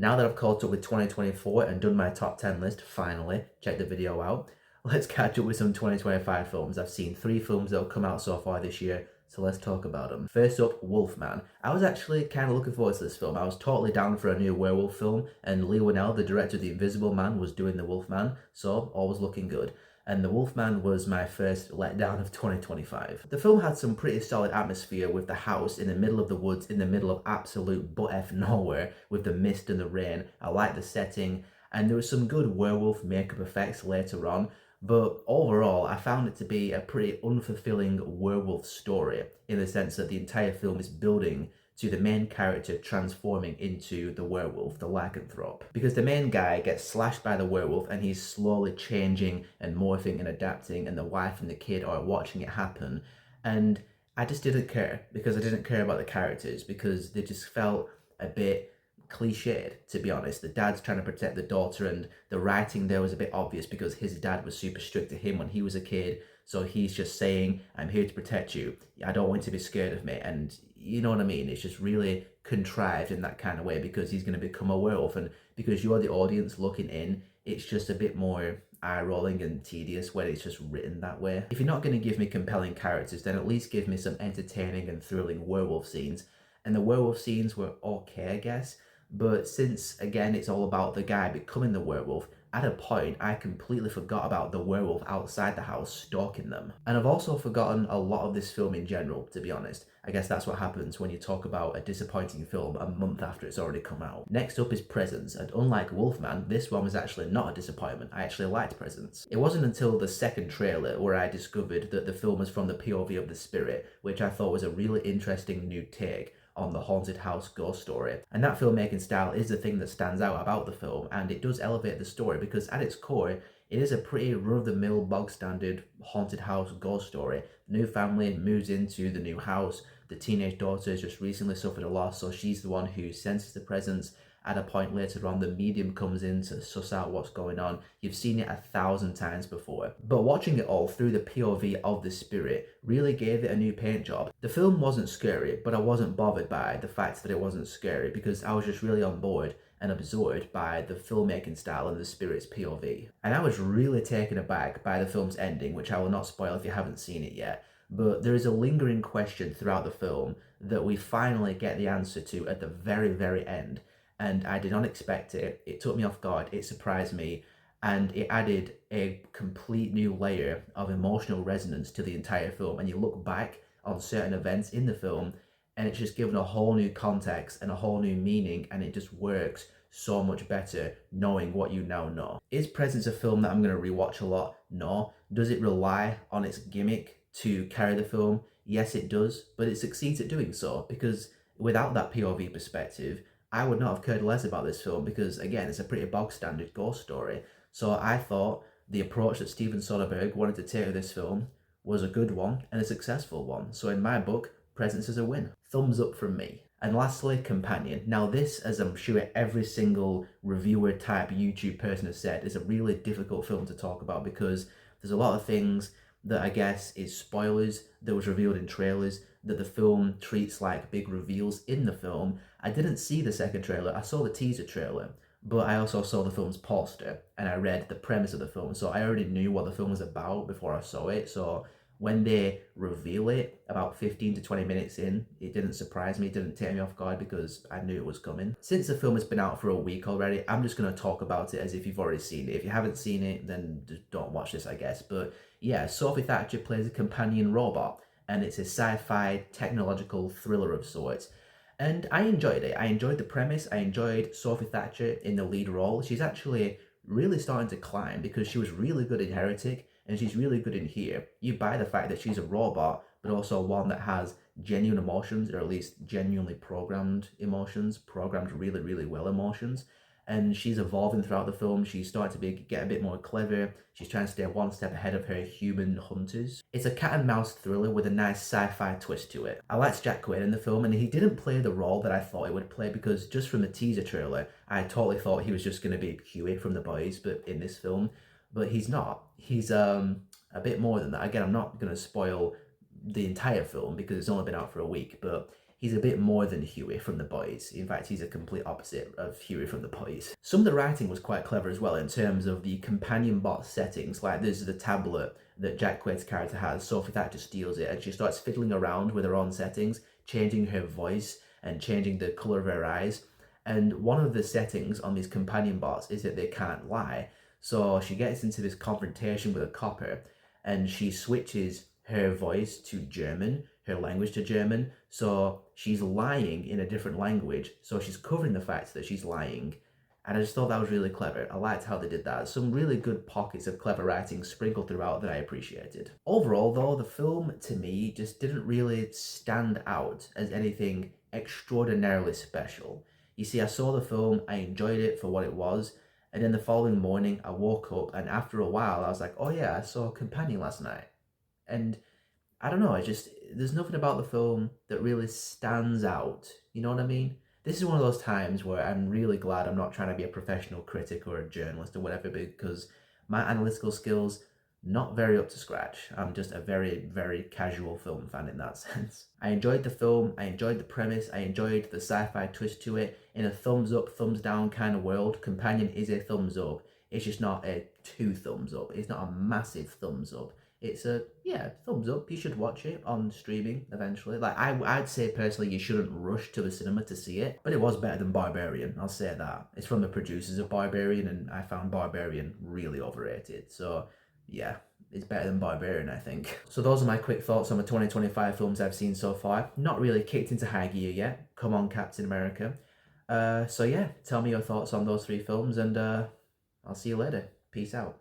Now that I've caught up with 2024 and done my top 10 list, finally, check the video out, let's catch up with some 2025 films. I've seen 3 films that have come out so far this year, so let's talk about them. First up, Wolfman. I was actually kind of looking forward to this film. I was totally down for a new werewolf film, and Lee Winnell, the director of The Invisible Man, was doing The Wolfman, so all was looking good. And The Wolfman was my first letdown of 2025. The film had some pretty solid atmosphere with the house in the middle of the woods, in the middle of absolute butt-F nowhere, with the mist and the rain. I liked the setting, and there was some good werewolf makeup effects later on, but overall, I found it to be a pretty unfulfilling werewolf story in the sense that the entire film is building to the main character transforming into the werewolf, the lycanthrope. Because the main guy gets slashed by the werewolf and he's slowly changing and morphing and adapting, and the wife and the kid are watching it happen. And I just didn't care because I didn't care about the characters because they just felt a bit cliched, to be honest. The dad's trying to protect the daughter, and the writing there was a bit obvious because his dad was super strict to him when he was a kid. So he's just saying, I'm here to protect you. I don't want you to be scared of me. And you know what I mean? It's just really contrived in that kind of way because he's going to become a werewolf. And because you're the audience looking in, it's just a bit more eye-rolling and tedious when it's just written that way. If you're not going to give me compelling characters, then at least give me some entertaining and thrilling werewolf scenes. And the werewolf scenes were okay, I guess. But since, again, it's all about the guy becoming the werewolf, at a point, I completely forgot about the werewolf outside the house stalking them. And I've also forgotten a lot of this film in general, to be honest. I guess that's what happens when you talk about a disappointing film a month after it's already come out. Next up is Presence, and unlike Wolfman, this one was actually not a disappointment. I actually liked Presence. It wasn't until the second trailer where I discovered that the film was from the POV of the spirit, which I thought was a really interesting new take on the haunted house ghost story. And that filmmaking style is the thing that stands out about the film, and it does elevate the story because at its core, it is a pretty run-of-the-mill, bog-standard haunted house ghost story. The new family moves into the new house. The teenage daughter has just recently suffered a loss, so she's the one who senses the presence. At a point later on, the medium comes in to suss out what's going on. You've seen it 1,000 times before. But watching it all through the POV of the spirit really gave it a new paint job. The film wasn't scary, but I wasn't bothered by the fact that it wasn't scary because I was just really on board and absorbed by the filmmaking style and the spirit's POV. And I was really taken aback by the film's ending, which I will not spoil if you haven't seen it yet. But there is a lingering question throughout the film that we finally get the answer to at the very, very end. And I did not expect it. It took me off guard, it surprised me, and it added a complete new layer of emotional resonance to the entire film. And you look back on certain events in the film, and it's just given a whole new context and a whole new meaning, and it just works so much better knowing what you now know. Is Presence a film that I'm going to rewatch a lot? No. Does it rely on its gimmick to carry the film? Yes, it does, but it succeeds at doing so because without that POV perspective, I would not have cared less about this film because, again, it's a pretty bog-standard ghost story. So I thought the approach that Steven Soderbergh wanted to take to this film was a good one and a successful one. So in my book, Presence is a win. Thumbs up from me. And lastly, Companion. Now this, as I'm sure every single reviewer type YouTube person has said, is a really difficult film to talk about because there's a lot of things that I guess is spoilers that was revealed in trailers that the film treats like big reveals in the film. I didn't see the second trailer, I saw the teaser trailer, but I also saw the film's poster and I read the premise of the film, so I already knew what the film was about before I saw it. So when they reveal it about 15 to 20 minutes in, it didn't surprise me, it didn't take me off guard because I knew it was coming. Since the film has been out for a week already, I'm just going to talk about it as if you've already seen it. If you haven't seen it, then just don't watch this, I guess. But yeah, Sophie Thatcher plays a companion robot, and it's a sci-fi technological thriller of sorts. And I enjoyed it. I enjoyed the premise. I enjoyed Sophie Thatcher in the lead role. She's actually really starting to climb because she was really good in Heretic and she's really good in here. You buy the fact that she's a robot, but also one that has genuine emotions, or at least genuinely programmed emotions, programmed really, really well emotions. And she's evolving throughout the film. She's starting to get a bit more clever. She's trying to stay one step ahead of her human hunters. It's a cat and mouse thriller with a nice sci-fi twist to it. I liked Jack Quaid in the film, and he didn't play the role that I thought he would play because just from the teaser trailer, I totally thought he was just going to be Huey from The Boys, but in this film. But he's not. He's a bit more than that. Again, I'm not going to spoil the entire film because it's only been out for a week, but He's a bit more than Huey from The Boys. In fact, he's a complete opposite of Huey from The Boys. Some of the writing was quite clever as well in terms of the companion bot settings. Like there's the tablet that Jack Quaid's character has. Sophie Thatcher steals it and she starts fiddling around with her own settings, changing her voice and changing the color of her eyes. And one of the settings on these companion bots is that they can't lie. So she gets into this confrontation with a copper and she switches her voice to German, her language to German. So she's lying in a different language. So she's covering the fact that she's lying. And I just thought that was really clever. I liked how they did that. Some really good pockets of clever writing sprinkled throughout that I appreciated. Overall, though, the film to me just didn't really stand out as anything extraordinarily special. You see, I saw the film, I enjoyed it for what it was, and then the following morning I woke up and after a while I was like, oh yeah, I saw Companion last night. And I don't know, there's nothing about the film that really stands out. You know what I mean? This is one of those times where I'm really glad I'm not trying to be a professional critic or a journalist or whatever, because my analytical skills, not very up to scratch. I'm just a very, very casual film fan in that sense. I enjoyed the film, I enjoyed the premise, I enjoyed the sci-fi twist to it. In a thumbs up, thumbs down kind of world, Companion is a thumbs up. It's just not a 2 thumbs up. It's not a massive thumbs up. It's a, yeah, thumbs up. You should watch it on streaming eventually. Like, I'd say personally you shouldn't rush to the cinema to see it, but it was better than Barbarian, I'll say that. It's from the producers of Barbarian, and I found Barbarian really overrated. So, yeah, it's better than Barbarian, I think. So those are my quick thoughts on the 2025 films I've seen so far. Not really kicked into high gear yet. Come on, Captain America. So yeah, tell me your thoughts on those 3 films, and I'll see you later. Peace out.